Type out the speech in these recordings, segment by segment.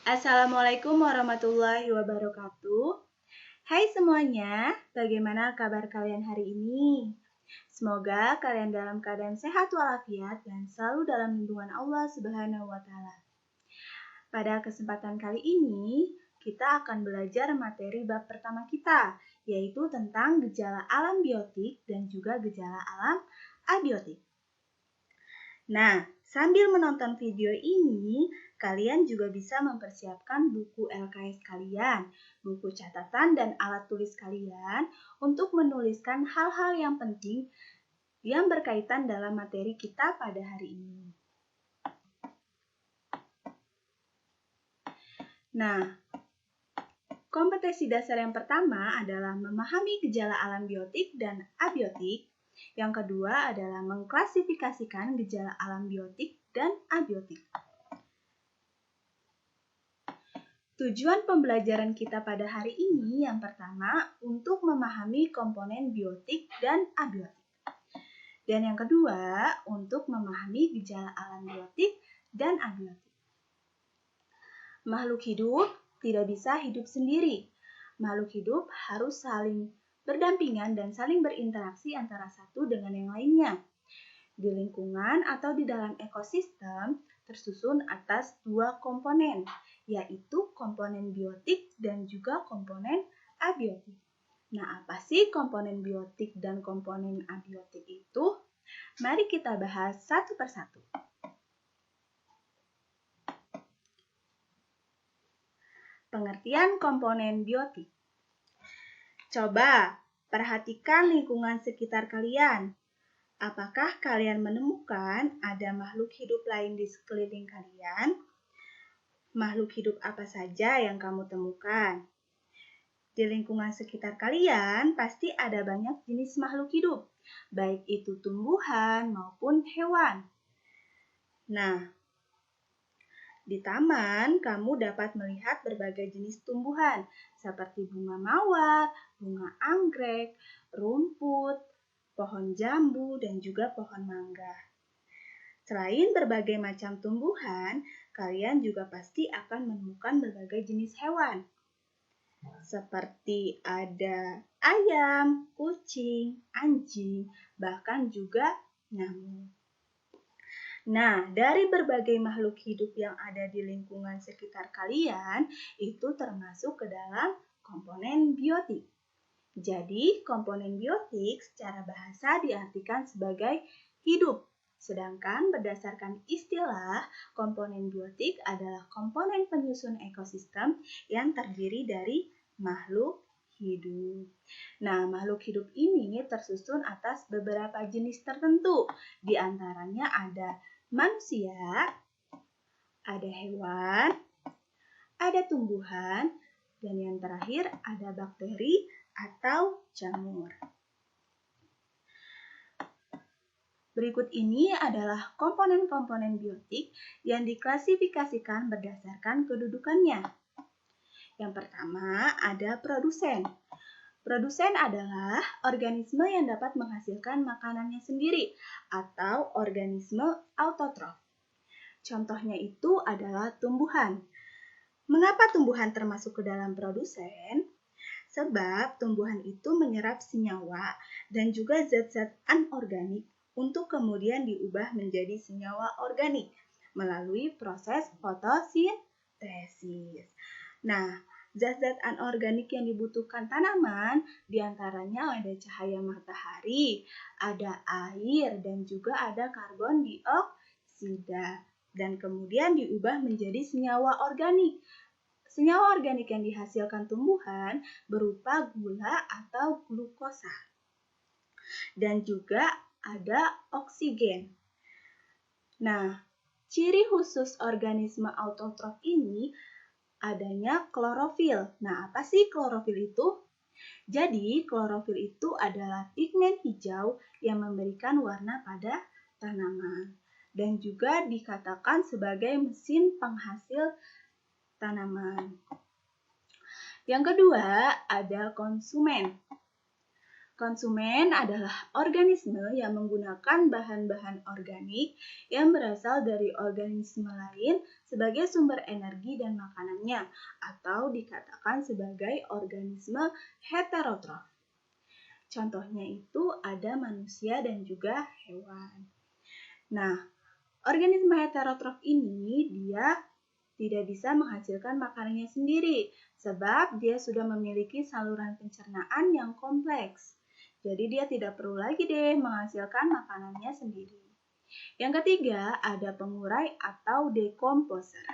Assalamualaikum warahmatullahi wabarakatuh. Hai semuanya, bagaimana kabar kalian hari ini? Semoga kalian dalam keadaan sehat walafiat dan selalu dalam lindungan Allah Subhanahu wa Ta'ala. Pada kesempatan kali ini, kita akan belajar materi bab pertama kita, yaitu tentang gejala alam biotik dan juga gejala alam abiotik. Nah, sambil menonton video ini, kalian juga bisa mempersiapkan buku LKS kalian, buku catatan dan alat tulis kalian untuk menuliskan hal-hal yang penting yang berkaitan dalam materi kita pada hari ini. Nah, kompetensi dasar yang pertama adalah memahami gejala alam biotik dan abiotik. Yang kedua adalah mengklasifikasikan gejala alam biotik dan abiotik. Tujuan pembelajaran kita pada hari ini yang pertama untuk memahami komponen biotik dan abiotik. Dan yang kedua untuk memahami gejala alam biotik dan abiotik. Makhluk hidup tidak bisa hidup sendiri. Makhluk hidup harus saling berdampingan dan saling berinteraksi antara satu dengan yang lainnya. Di lingkungan atau di dalam ekosistem tersusun atas dua komponen, yaitu komponen biotik dan juga komponen abiotik. Nah, apa sih komponen biotik dan komponen abiotik itu? Mari kita bahas satu persatu. Pengertian komponen biotik. Coba perhatikan lingkungan sekitar kalian. Apakah kalian menemukan ada makhluk hidup lain di sekeliling kalian? Makhluk hidup apa saja yang kamu temukan? Di lingkungan sekitar kalian pasti ada banyak jenis makhluk hidup, baik itu tumbuhan maupun hewan. Nah, di taman kamu dapat melihat berbagai jenis tumbuhan seperti bunga mawar, bunga anggrek, rumput, pohon jambu, dan juga pohon mangga. Selain berbagai macam tumbuhan, kalian juga pasti akan menemukan berbagai jenis hewan. Seperti ada ayam, kucing, anjing, bahkan juga nyamuk. Nah, dari berbagai makhluk hidup yang ada di lingkungan sekitar kalian, itu termasuk ke dalam komponen biotik. Jadi, komponen biotik secara bahasa diartikan sebagai hidup. Sedangkan berdasarkan istilah, komponen biotik adalah komponen penyusun ekosistem yang terdiri dari makhluk hidup. Nah, makhluk hidup ini tersusun atas beberapa jenis tertentu. Di antaranya ada manusia, ada hewan, ada tumbuhan, dan yang terakhir ada bakteri atau jamur. Berikut ini adalah komponen-komponen biotik yang diklasifikasikan berdasarkan kedudukannya. Yang pertama ada produsen. Produsen adalah organisme yang dapat menghasilkan makanannya sendiri atau organisme autotrof. Contohnya itu adalah tumbuhan. Mengapa tumbuhan termasuk ke dalam produsen? Sebab tumbuhan itu menyerap senyawa dan juga zat-zat anorganik untuk kemudian diubah menjadi senyawa organik melalui proses fotosintesis. Nah, zat-zat anorganik yang dibutuhkan tanaman diantaranya ada cahaya matahari, ada air, dan juga ada karbon dioksida. Dan kemudian diubah menjadi senyawa organik. Senyawa organik yang dihasilkan tumbuhan berupa gula atau glukosa. Dan juga ada oksigen. Nah, ciri khusus organisme autotrof ini adanya klorofil. Nah, apa sih klorofil itu? Jadi, klorofil itu adalah pigmen hijau yang memberikan warna pada tanaman. Dan juga dikatakan sebagai mesin penghasil tanaman. Yang kedua, ada konsumen. Konsumen adalah organisme yang menggunakan bahan-bahan organik yang berasal dari organisme lain sebagai sumber energi dan makanannya, atau dikatakan sebagai organisme heterotrof. Contohnya itu ada manusia dan juga hewan. Nah, organisme heterotrof ini dia tidak bisa menghasilkan makanannya sendiri sebab dia sudah memiliki saluran pencernaan yang kompleks. Jadi dia tidak perlu lagi deh menghasilkan makanannya sendiri. Yang ketiga ada pengurai atau dekomposer.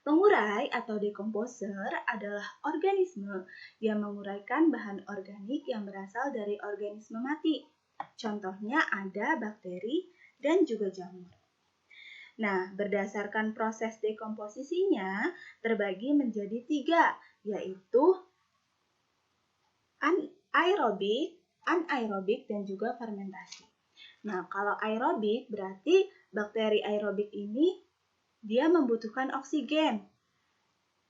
Pengurai atau dekomposer adalah organisme yang menguraikan bahan organik yang berasal dari organisme mati. Contohnya ada bakteri dan juga jamur. Nah, berdasarkan proses dekomposisinya terbagi menjadi 3, yaitu aerobik, anaerobik, dan juga fermentasi. Nah, kalau aerobik berarti bakteri aerobik ini dia membutuhkan oksigen.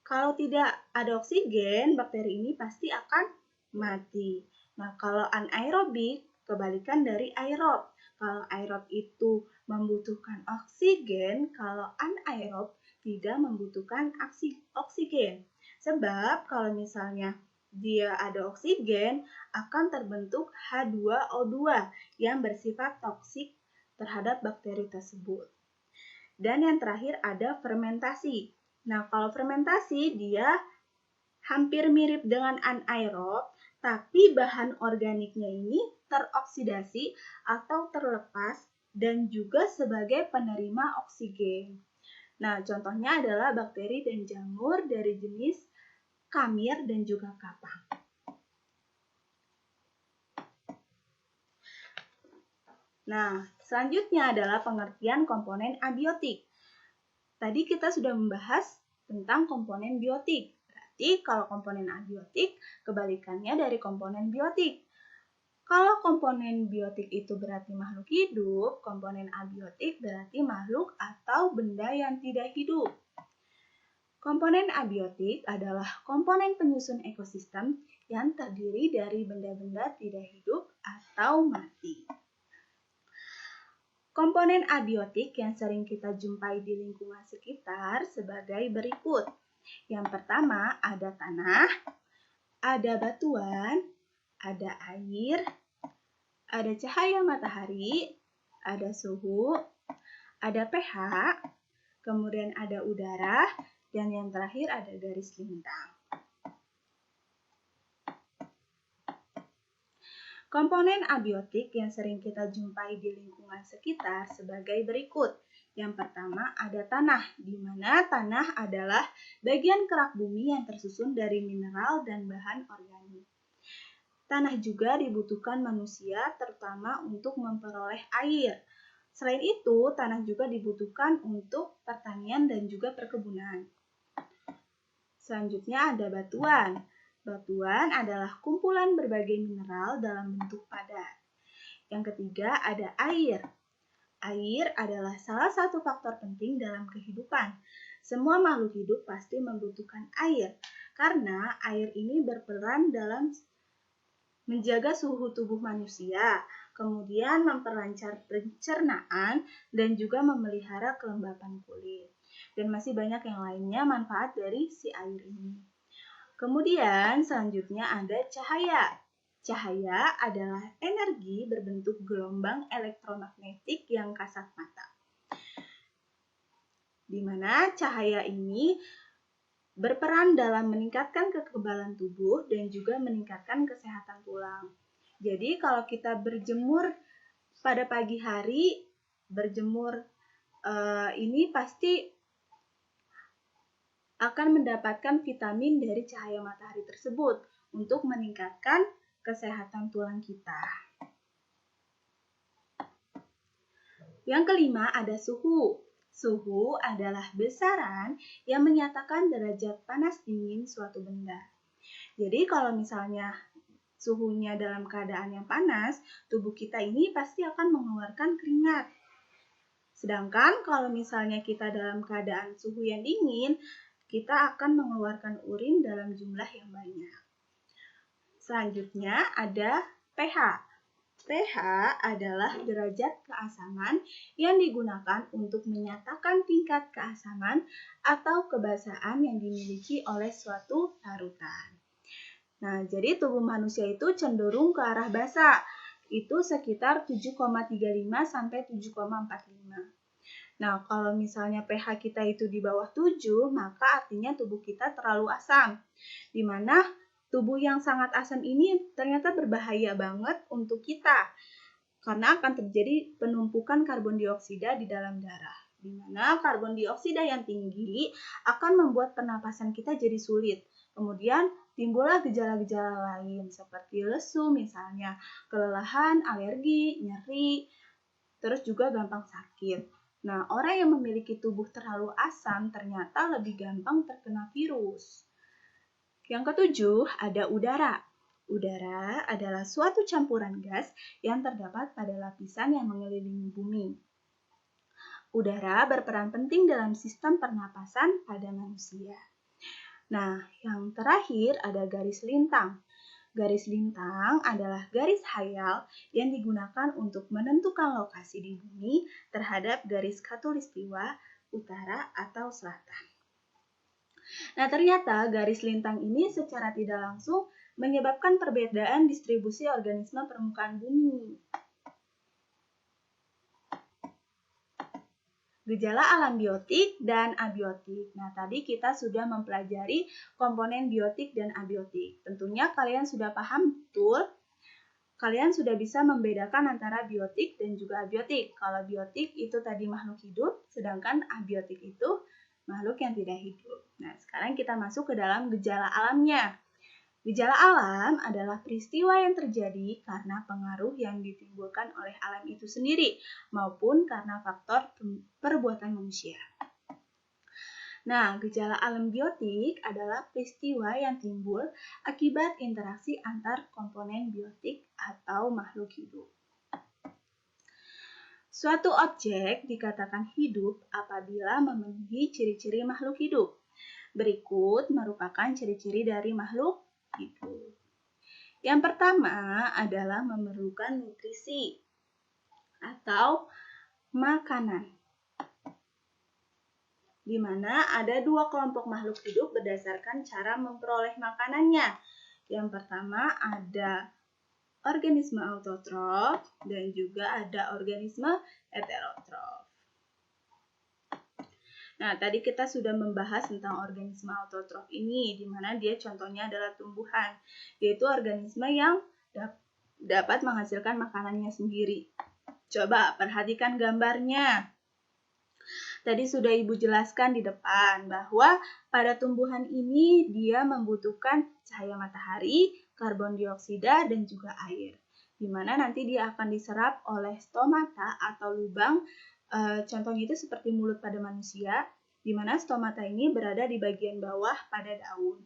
Kalau tidak ada oksigen, bakteri ini pasti akan mati. Nah, kalau anaerobik kebalikan dari aerob. Kalau aerob itu membutuhkan oksigen, kalau anaerob tidak membutuhkan oksigen. Sebab kalau misalnya dia ada oksigen, akan terbentuk H2O2 yang bersifat toksik terhadap bakteri tersebut. Dan yang terakhir ada fermentasi. Nah, kalau fermentasi dia hampir mirip dengan anaerob, tapi bahan organiknya ini teroksidasi atau terlepas dan juga sebagai penerima oksigen. Nah, contohnya adalah bakteri dan jamur dari jenis kamir dan juga kapang. Nah, selanjutnya adalah pengertian komponen abiotik. Tadi kita sudah membahas tentang komponen biotik. Berarti kalau komponen abiotik kebalikannya dari komponen biotik. Kalau komponen biotik itu berarti makhluk hidup, komponen abiotik berarti makhluk atau benda yang tidak hidup. Komponen abiotik adalah komponen penyusun ekosistem yang terdiri dari benda-benda tidak hidup atau mati. Komponen abiotik yang sering kita jumpai di lingkungan sekitar sebagai berikut. Yang pertama ada tanah, ada batuan, ada air, ada cahaya matahari, ada suhu, ada pH, kemudian ada udara, dan yang terakhir ada garis lintang. Komponen abiotik yang sering kita jumpai di lingkungan sekitar sebagai berikut. Yang pertama ada tanah, di mana tanah adalah bagian kerak bumi yang tersusun dari mineral dan bahan organik. Tanah juga dibutuhkan manusia terutama untuk memperoleh air. Selain itu, tanah juga dibutuhkan untuk pertanian dan juga perkebunan. Selanjutnya ada batuan. Batuan adalah kumpulan berbagai mineral dalam bentuk padat. Yang ketiga ada air. Air adalah salah satu faktor penting dalam kehidupan. Semua makhluk hidup pasti membutuhkan air, karena air ini berperan dalam menjaga suhu tubuh manusia, kemudian memperlancar pencernaan, dan juga memelihara kelembapan kulit. Dan masih banyak yang lainnya manfaat dari si air ini. Kemudian selanjutnya ada cahaya. Cahaya adalah energi berbentuk gelombang elektromagnetik yang kasat mata. Di mana cahaya ini berperan dalam meningkatkan kekebalan tubuh dan juga meningkatkan kesehatan tulang. Jadi kalau kita berjemur pada pagi hari, berjemur ini pasti akan mendapatkan vitamin dari cahaya matahari tersebut untuk meningkatkan kesehatan tulang kita. Yang kelima ada suhu. Suhu adalah besaran yang menyatakan derajat panas dingin suatu benda. Jadi kalau misalnya suhunya dalam keadaan yang panas, tubuh kita ini pasti akan mengeluarkan keringat. Sedangkan kalau misalnya kita dalam keadaan suhu yang dingin, kita akan mengeluarkan urin dalam jumlah yang banyak. Selanjutnya ada pH. pH adalah derajat keasaman yang digunakan untuk menyatakan tingkat keasaman atau kebasahan yang dimiliki oleh suatu larutan. Nah, jadi tubuh manusia itu cenderung ke arah basa. Itu sekitar 7,35 sampai 7,45. Nah, kalau misalnya pH kita itu di bawah 7, maka artinya tubuh kita terlalu asam. Di mana tubuh yang sangat asam ini ternyata berbahaya banget untuk kita. Karena akan terjadi penumpukan karbon dioksida di dalam darah. Di mana karbon dioksida yang tinggi akan membuat pernapasan kita jadi sulit. Kemudian timbullah gejala-gejala lain seperti lesu misalnya, kelelahan, alergi, nyeri, terus juga gampang sakit. Nah, orang yang memiliki tubuh terlalu asam ternyata lebih gampang terkena virus. Yang ketujuh, ada udara. Udara adalah suatu campuran gas yang terdapat pada lapisan yang mengelilingi bumi. Udara berperan penting dalam sistem pernapasan pada manusia. Nah, yang terakhir ada garis lintang. Garis lintang adalah garis hayal yang digunakan untuk menentukan lokasi di bumi terhadap garis khatulistiwa, utara, atau selatan. Nah, ternyata garis lintang ini secara tidak langsung menyebabkan perbedaan distribusi organisme permukaan bumi. Gejala alam biotik dan abiotik. Nah, tadi kita sudah mempelajari komponen biotik dan abiotik. Tentunya kalian sudah paham betul. Kalian sudah bisa membedakan antara biotik dan juga abiotik. Kalau biotik itu tadi makhluk hidup, sedangkan abiotik itu makhluk yang tidak hidup. Nah, sekarang kita masuk ke dalam gejala alamnya. Gejala alam adalah peristiwa yang terjadi karena pengaruh yang ditimbulkan oleh alam itu sendiri maupun karena faktor perbuatan manusia. Nah, gejala alam biotik adalah peristiwa yang timbul akibat interaksi antar komponen biotik atau makhluk hidup. Suatu objek dikatakan hidup apabila memenuhi ciri-ciri makhluk hidup. Berikut merupakan ciri-ciri dari makhluk hidup. Yang pertama adalah memerlukan nutrisi atau makanan, di mana ada dua kelompok makhluk hidup berdasarkan cara memperoleh makanannya. Yang pertama ada organisme autotrof dan juga ada organisme heterotrof. Nah, tadi kita sudah membahas tentang organisme autotrof ini, di mana dia contohnya adalah tumbuhan, yaitu organisme yang dapat menghasilkan makanannya sendiri. Coba perhatikan gambarnya. Tadi sudah Ibu jelaskan di depan bahwa pada tumbuhan ini dia membutuhkan cahaya matahari, karbon dioksida, dan juga air. Di mana nanti dia akan diserap oleh stomata atau lubang, contohnya itu seperti mulut pada manusia, di mana stomata ini berada di bagian bawah pada daun.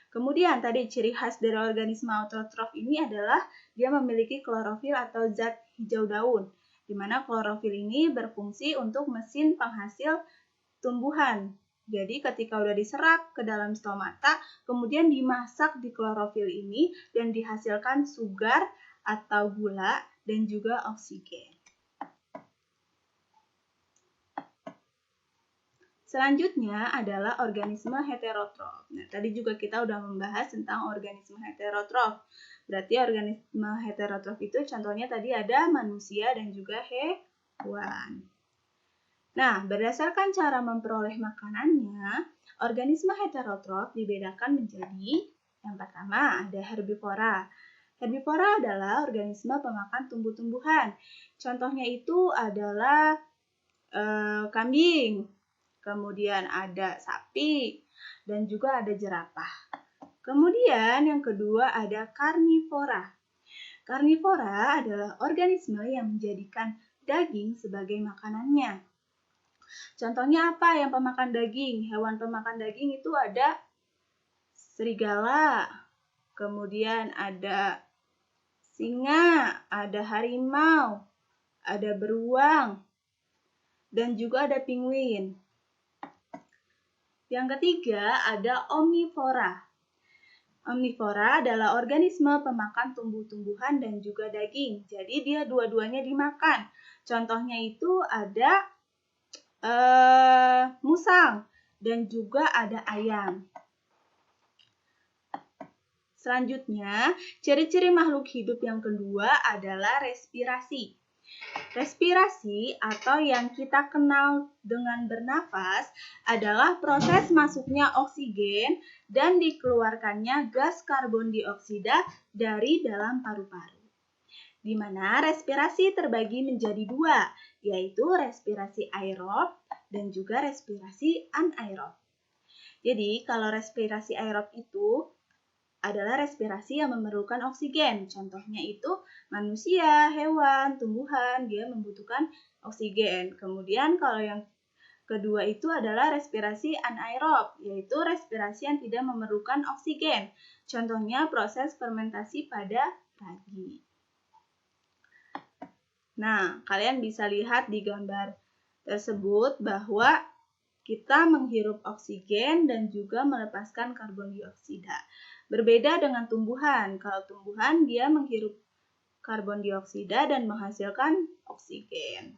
Kemudian tadi ciri khas dari organisme autotrof ini adalah dia memiliki klorofil atau zat hijau daun, di mana klorofil ini berfungsi untuk mesin penghasil tumbuhan. Jadi ketika udah diserap ke dalam stomata, kemudian dimasak di klorofil ini dan dihasilkan sugar atau gula dan juga oksigen. Selanjutnya adalah organisme heterotrof. Nah, tadi juga kita udah membahas tentang organisme heterotrof. Berarti organisme heterotrof itu contohnya tadi ada manusia dan juga hewan. Nah, berdasarkan cara memperoleh makanannya, organisme heterotrof dibedakan menjadi yang pertama ada herbivora. Herbivora adalah organisme pemakan tumbuh-tumbuhan. Contohnya itu adalah kambing, kemudian ada sapi, dan juga ada jerapah. Kemudian yang kedua ada karnivora. Karnivora adalah organisme yang menjadikan daging sebagai makanannya. Contohnya apa yang pemakan daging? Hewan pemakan daging itu ada serigala, kemudian ada singa, ada harimau, ada beruang, dan juga ada penguin. Yang ketiga ada omnivora. Omnivora adalah organisme pemakan tumbuh-tumbuhan dan juga daging. Jadi dia dua-duanya dimakan. Contohnya itu ada musang dan juga ada ayam. Selanjutnya, ciri-ciri makhluk hidup yang kedua adalah respirasi. Respirasi atau yang kita kenal dengan bernafas adalah proses masuknya oksigen dan dikeluarkannya gas karbon dioksida dari dalam paru-paru. Di mana respirasi terbagi menjadi dua, yaitu respirasi aerob dan juga respirasi anaerob. Jadi, kalau respirasi aerob itu adalah respirasi yang memerlukan oksigen. Contohnya itu manusia, hewan, tumbuhan, dia membutuhkan oksigen. Kemudian kalau yang kedua itu adalah respirasi anaerob, yaitu respirasi yang tidak memerlukan oksigen. Contohnya proses fermentasi pada ragi. Nah, kalian bisa lihat di gambar tersebut bahwa kita menghirup oksigen dan juga melepaskan karbon dioksida. Berbeda dengan tumbuhan. Kalau tumbuhan dia menghirup karbon dioksida dan menghasilkan oksigen.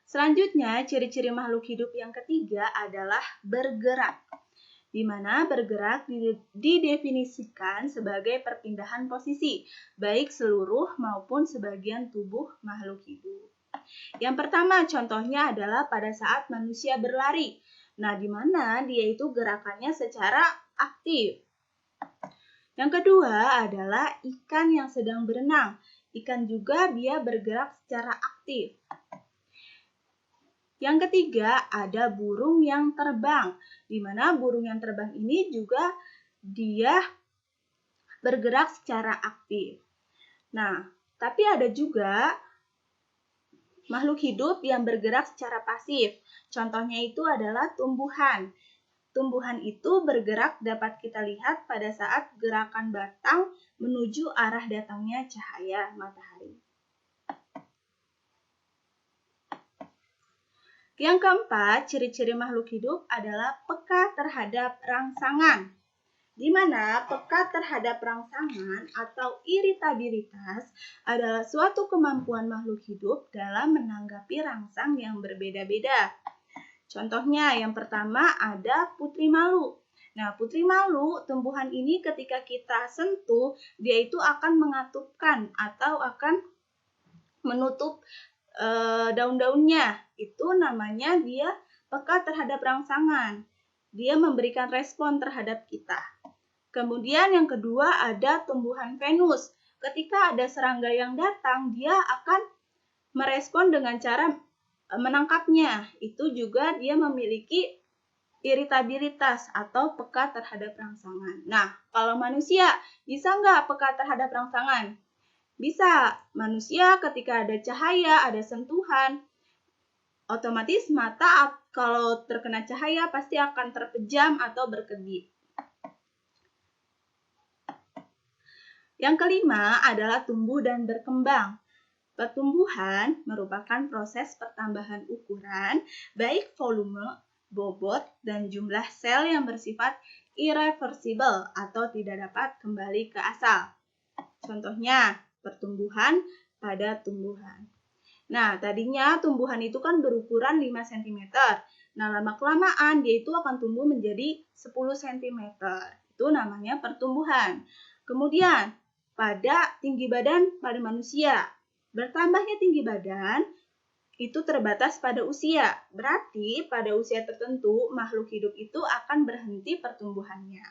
Selanjutnya, ciri-ciri makhluk hidup yang ketiga adalah bergerak. Di mana bergerak didefinisikan sebagai perpindahan posisi, baik seluruh maupun sebagian tubuh makhluk hidup. Yang pertama contohnya adalah pada saat manusia berlari. Nah, di mana dia itu gerakannya secara aktif. Yang kedua adalah ikan yang sedang berenang. Ikan juga dia bergerak secara aktif. Yang ketiga ada burung yang terbang. Di mana burung yang terbang ini juga dia bergerak secara aktif. Nah, tapi ada juga makhluk hidup yang bergerak secara pasif. Contohnya itu adalah tumbuhan. Tumbuhan itu bergerak dapat kita lihat pada saat gerakan batang menuju arah datangnya cahaya matahari. Yang keempat, ciri-ciri makhluk hidup adalah peka terhadap rangsangan. Di mana peka terhadap rangsangan atau iritabilitas adalah suatu kemampuan makhluk hidup dalam menanggapi rangsang yang berbeda-beda. Contohnya yang pertama ada putri malu. Nah, putri malu, tumbuhan ini ketika kita sentuh, dia itu akan mengatupkan atau akan menutup daun-daunnya. Itu namanya dia peka terhadap rangsangan. Dia memberikan respon terhadap kita. Kemudian yang kedua ada tumbuhan Venus. Ketika ada serangga yang datang, dia akan merespon dengan cara menangkapnya. Itu juga dia memiliki iritabilitas atau peka terhadap rangsangan. Nah, kalau manusia bisa nggak peka terhadap rangsangan? Bisa. Manusia ketika ada cahaya, ada sentuhan, otomatis mata kalau terkena cahaya pasti akan terpejam atau berkedip. Yang kelima adalah tumbuh dan berkembang. Pertumbuhan merupakan proses pertambahan ukuran, baik volume, bobot, dan jumlah sel yang bersifat irreversible atau tidak dapat kembali ke asal. Contohnya, pertumbuhan pada tumbuhan. Nah, tadinya tumbuhan itu kan berukuran 5 cm. Nah, lama-kelamaan dia itu akan tumbuh menjadi 10 cm. Itu namanya pertumbuhan. Kemudian, pada tinggi badan pada manusia. Bertambahnya tinggi badan itu terbatas pada usia. Berarti pada usia tertentu makhluk hidup itu akan berhenti pertumbuhannya.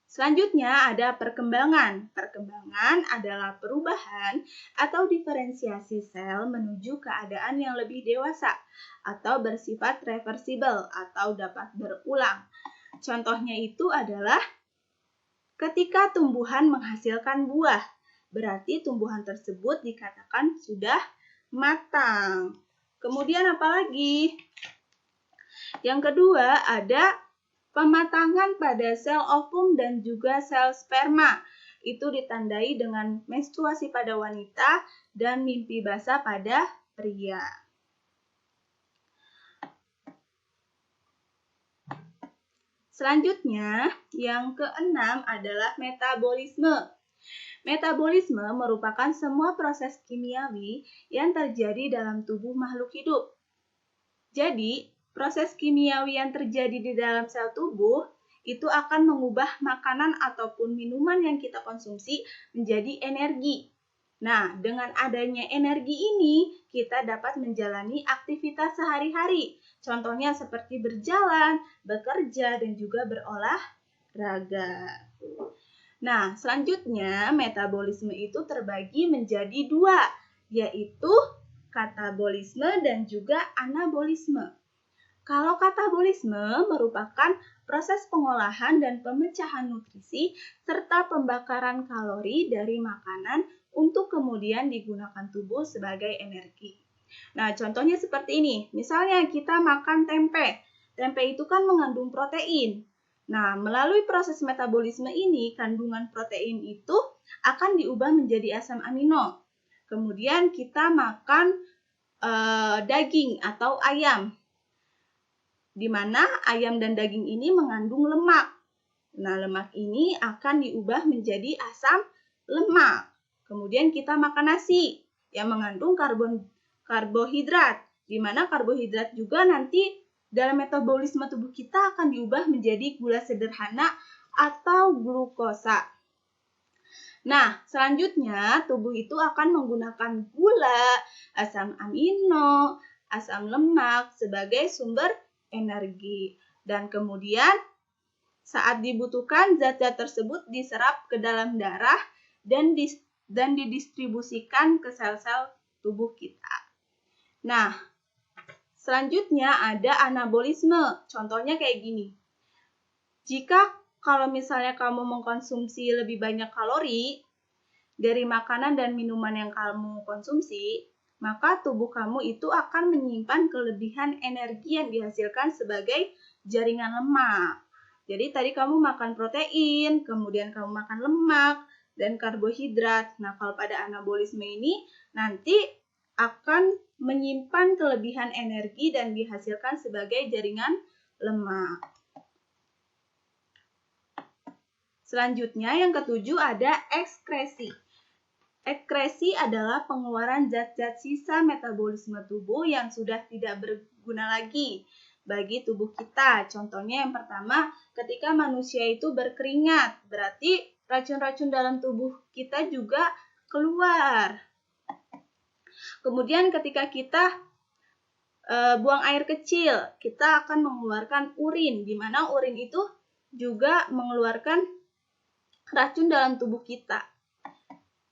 Selanjutnya ada perkembangan. Perkembangan adalah perubahan atau diferensiasi sel menuju keadaan yang lebih dewasa atau bersifat reversibel atau dapat berulang. Contohnya itu adalah ketika tumbuhan menghasilkan buah, berarti tumbuhan tersebut dikatakan sudah matang. Kemudian apalagi? Yang kedua ada pematangan pada sel ovum dan juga sel sperma. Itu ditandai dengan menstruasi pada wanita dan mimpi basah pada pria. Selanjutnya, yang keenam adalah metabolisme. Metabolisme merupakan semua proses kimiawi yang terjadi dalam tubuh makhluk hidup. Jadi, proses kimiawi yang terjadi di dalam sel tubuh itu akan mengubah makanan ataupun minuman yang kita konsumsi menjadi energi. Nah, dengan adanya energi ini, kita dapat menjalani aktivitas sehari-hari. Contohnya seperti berjalan, bekerja, dan juga berolahraga. Nah, selanjutnya metabolisme itu terbagi menjadi dua, yaitu katabolisme dan juga anabolisme. Kalau katabolisme merupakan proses pengolahan dan pemecahan nutrisi serta pembakaran kalori dari makanan untuk kemudian digunakan tubuh sebagai energi. Nah, contohnya seperti ini. Misalnya kita makan tempe. Tempe itu kan mengandung protein. Nah, melalui proses metabolisme ini, kandungan protein itu akan diubah menjadi asam amino. Kemudian kita makan daging atau ayam, di mana ayam dan daging ini mengandung lemak. Nah, lemak ini akan diubah menjadi asam lemak. Kemudian kita makan nasi yang mengandung karbohidrat, di mana karbohidrat juga nanti dalam metabolisme tubuh kita akan diubah menjadi gula sederhana atau glukosa. Nah, selanjutnya tubuh itu akan menggunakan gula, asam amino, asam lemak sebagai sumber energi. Dan kemudian saat dibutuhkan, zat-zat tersebut diserap ke dalam darah dan didistribusikan ke sel-sel tubuh kita. Nah, selanjutnya ada anabolisme. Contohnya kayak gini. Jika kalau misalnya kamu mengkonsumsi lebih banyak kalori dari makanan dan minuman yang kamu konsumsi, maka tubuh kamu itu akan menyimpan kelebihan energi yang dihasilkan sebagai jaringan lemak. Jadi tadi kamu makan protein, kemudian kamu makan lemak, dan karbohidrat. Nah, kalau pada anabolisme ini nanti akan menyimpan kelebihan energi dan dihasilkan sebagai jaringan lemak. Selanjutnya yang ketujuh ada ekskresi. Ekskresi adalah pengeluaran zat-zat sisa metabolisme tubuh yang sudah tidak berguna lagi bagi tubuh kita. Contohnya yang pertama, ketika manusia itu berkeringat, berarti racun-racun dalam tubuh kita juga keluar. Kemudian ketika kita buang air kecil, kita akan mengeluarkan urin, di mana urin itu juga mengeluarkan racun dalam tubuh kita.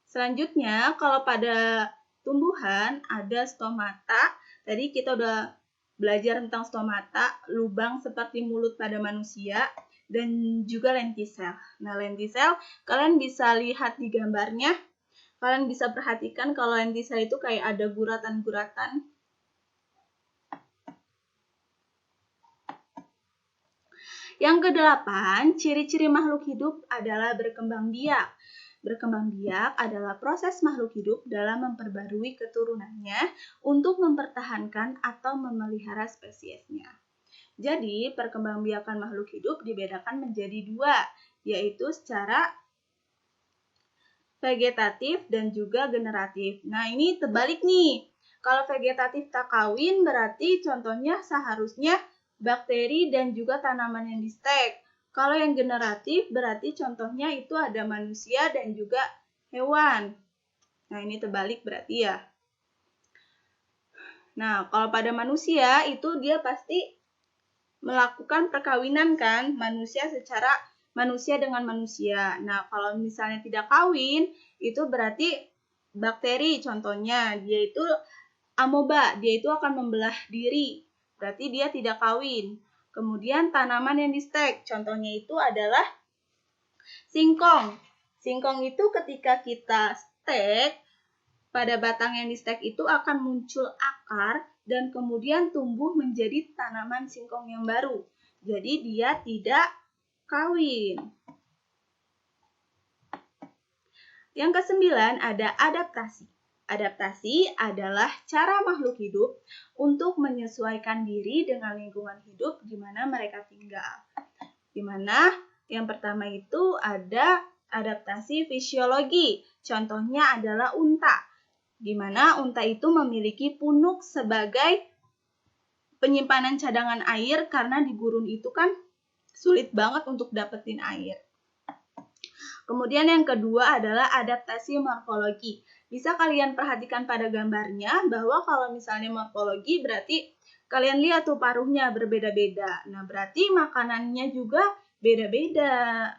Selanjutnya, kalau pada tumbuhan ada stomata. Tadi kita udah belajar tentang stomata, lubang seperti mulut pada manusia, dan juga lentisel. Nah, lentisel kalian bisa lihat di gambarnya. Kalian bisa perhatikan kalau lentisel itu kayak ada guratan-guratan. Yang kedelapan, ciri-ciri makhluk hidup adalah berkembang biak. Berkembang biak adalah proses makhluk hidup dalam memperbarui keturunannya untuk mempertahankan atau memelihara spesiesnya. Jadi, perkembangbiakan makhluk hidup dibedakan menjadi dua, yaitu secara vegetatif dan juga generatif. Nah, ini terbalik nih. Kalau vegetatif tak kawin berarti contohnya seharusnya bakteri dan juga tanaman yang distek. Kalau yang generatif berarti contohnya itu ada manusia dan juga hewan. Nah, ini terbalik berarti ya. Nah, kalau pada manusia itu dia pasti melakukan perkawinan kan, manusia dengan manusia. Nah, kalau misalnya tidak kawin, itu berarti bakteri contohnya, dia itu amoeba, dia itu akan membelah diri, berarti dia tidak kawin. Kemudian tanaman yang distek, contohnya itu adalah singkong. Singkong itu ketika kita stek, pada batang yang distek itu akan muncul akar dan kemudian tumbuh menjadi tanaman singkong yang baru. Jadi dia tidak kawin. Yang kesembilan ada adaptasi. Adaptasi adalah cara makhluk hidup untuk menyesuaikan diri dengan lingkungan hidup di mana mereka tinggal. di mana yang pertama itu ada adaptasi fisiologi. Contohnya adalah unta, di mana unta itu memiliki punuk sebagai penyimpanan cadangan air karena di gurun itu kan sulit banget untuk dapetin air. Kemudian yang kedua adalah adaptasi morfologi. Bisa kalian perhatikan pada gambarnya bahwa kalau misalnya morfologi berarti kalian lihat tuh paruhnya berbeda-beda. Nah, berarti makanannya juga beda-beda.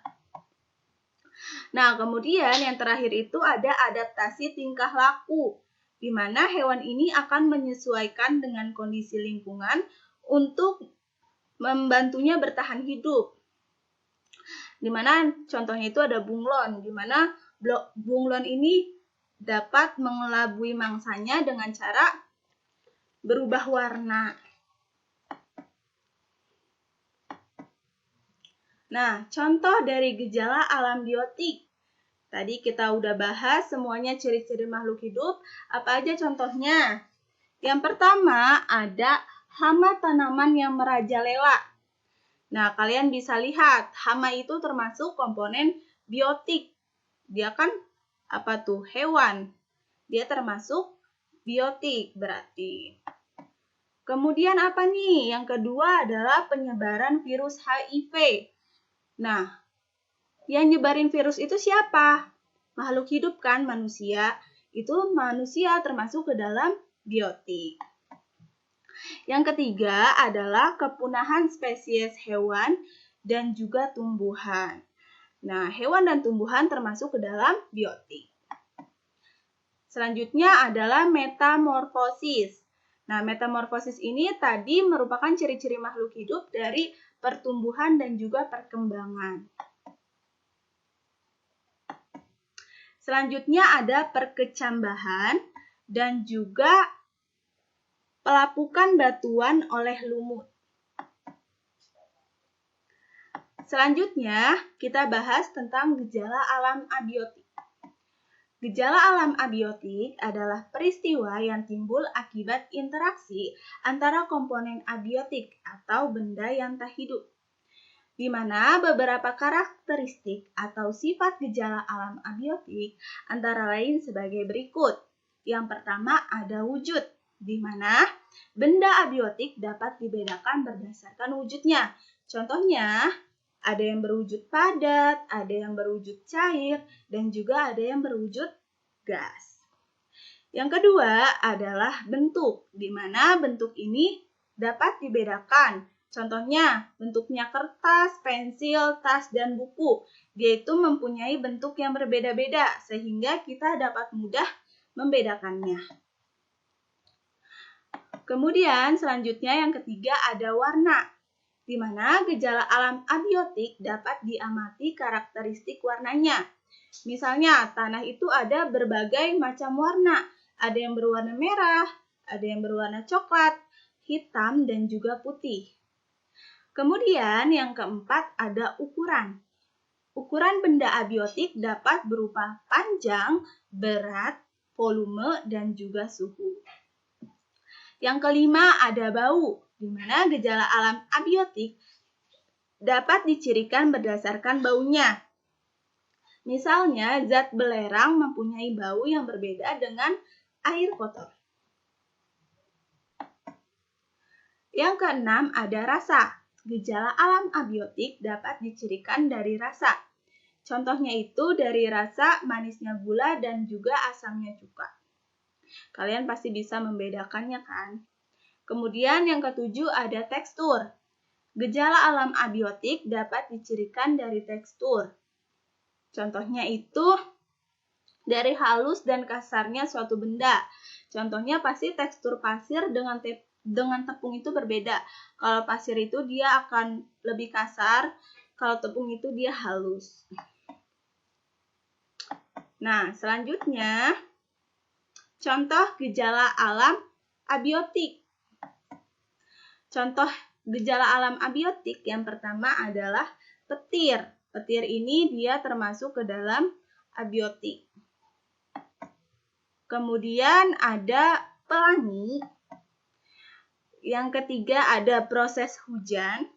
Nah, kemudian yang terakhir itu ada adaptasi tingkah laku, di mana hewan ini akan menyesuaikan dengan kondisi lingkungan untuk membantunya bertahan hidup. Di mana contohnya itu ada bunglon, di mana bunglon ini dapat mengelabui mangsanya dengan cara berubah warna. Nah, contoh dari gejala alam biotik. Tadi kita udah bahas semuanya ciri-ciri makhluk hidup. Apa aja contohnya? Yang pertama ada hama tanaman yang merajalela. Nah, kalian bisa lihat, hama itu termasuk komponen biotik. Dia kan apa tuh? Hewan. Dia termasuk biotik berarti. Kemudian apa nih? Yang kedua adalah penyebaran virus HIV. Nah, yang nyebarin virus itu siapa? Makhluk hidup kan, manusia. Itu manusia termasuk ke dalam biotik. Yang ketiga adalah kepunahan spesies hewan dan juga tumbuhan. Nah, hewan dan tumbuhan termasuk ke dalam biotik. Selanjutnya adalah metamorfosis. Nah, metamorfosis ini tadi merupakan ciri-ciri makhluk hidup dari pertumbuhan dan juga perkembangan. Selanjutnya ada perkecambahan dan juga pelapukan batuan oleh lumut. Selanjutnya, kita bahas tentang gejala alam abiotik. Gejala alam abiotik adalah peristiwa yang timbul akibat interaksi antara komponen abiotik atau benda yang tak hidup, di mana beberapa karakteristik atau sifat gejala alam abiotik antara lain sebagai berikut. Yang pertama ada wujud, di mana benda abiotik dapat dibedakan berdasarkan wujudnya. Contohnya, ada yang berwujud padat, ada yang berwujud cair, dan juga ada yang berwujud gas. Yang kedua adalah bentuk, di mana bentuk ini dapat dibedakan. Contohnya, bentuknya kertas, pensil, tas, dan buku. Dia itu mempunyai bentuk yang berbeda-beda, sehingga kita dapat mudah membedakannya. Kemudian, selanjutnya yang ketiga ada warna, di mana gejala alam abiotik dapat diamati karakteristik warnanya. Misalnya, tanah itu ada berbagai macam warna. Ada yang berwarna merah, ada yang berwarna coklat, hitam, dan juga putih. Kemudian yang keempat ada ukuran. Ukuran benda abiotik dapat berupa panjang, berat, volume, dan juga suhu. Yang kelima ada bau, di mana gejala alam abiotik dapat dicirikan berdasarkan baunya. Misalnya, zat belerang mempunyai bau yang berbeda dengan air kotor. Yang keenam ada rasa. Gejala alam abiotik dapat dicirikan dari rasa. Contohnya itu dari rasa manisnya gula dan juga asamnya cuka. Kalian pasti bisa membedakannya kan? Kemudian yang ketujuh ada tekstur. Gejala alam abiotik dapat dicirikan dari tekstur. Contohnya itu dari halus dan kasarnya suatu benda. Contohnya pasti tekstur pasir dengan tepung itu berbeda. Kalau pasir itu dia akan lebih kasar, kalau tepung itu dia halus. Nah, selanjutnya contoh gejala alam abiotik. Contoh gejala alam abiotik yang pertama adalah petir. Petir ini dia termasuk ke dalam abiotik. Kemudian ada pelangi. Yang ketiga ada proses hujan.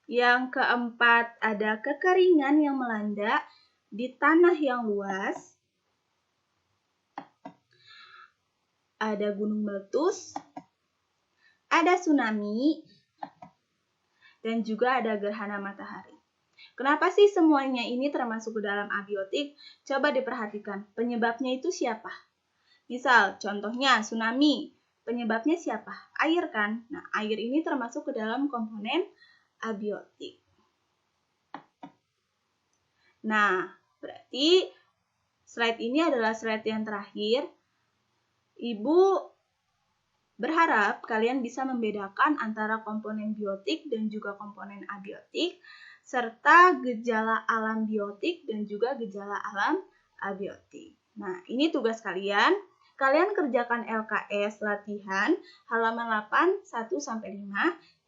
Yang keempat, ada kekeringan yang melanda di tanah yang luas. Ada gunung meletus, ada tsunami, dan juga ada gerhana matahari. Kenapa sih semuanya ini termasuk ke dalam abiotik? Coba diperhatikan, penyebabnya itu siapa? Misal, contohnya tsunami, penyebabnya siapa? Air kan? Nah, air ini termasuk ke dalam komponen abiotik. Nah, berarti slide ini adalah slide yang terakhir. Ibu berharap kalian bisa membedakan antara komponen biotik dan juga komponen abiotik, serta gejala alam biotik dan juga gejala alam abiotik. Nah, ini tugas kalian. Kalian kerjakan LKS latihan halaman 8, 1-5,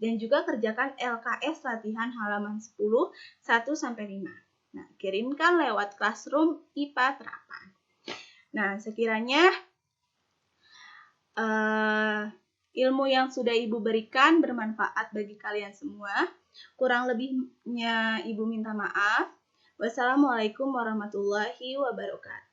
dan juga kerjakan LKS latihan halaman 10, 1-5. Nah, kirimkan lewat Classroom IPA Terapan. Nah, sekiranya ilmu yang sudah Ibu berikan bermanfaat bagi kalian semua. Kurang lebihnya Ibu minta maaf. Wassalamualaikum warahmatullahi wabarakatuh.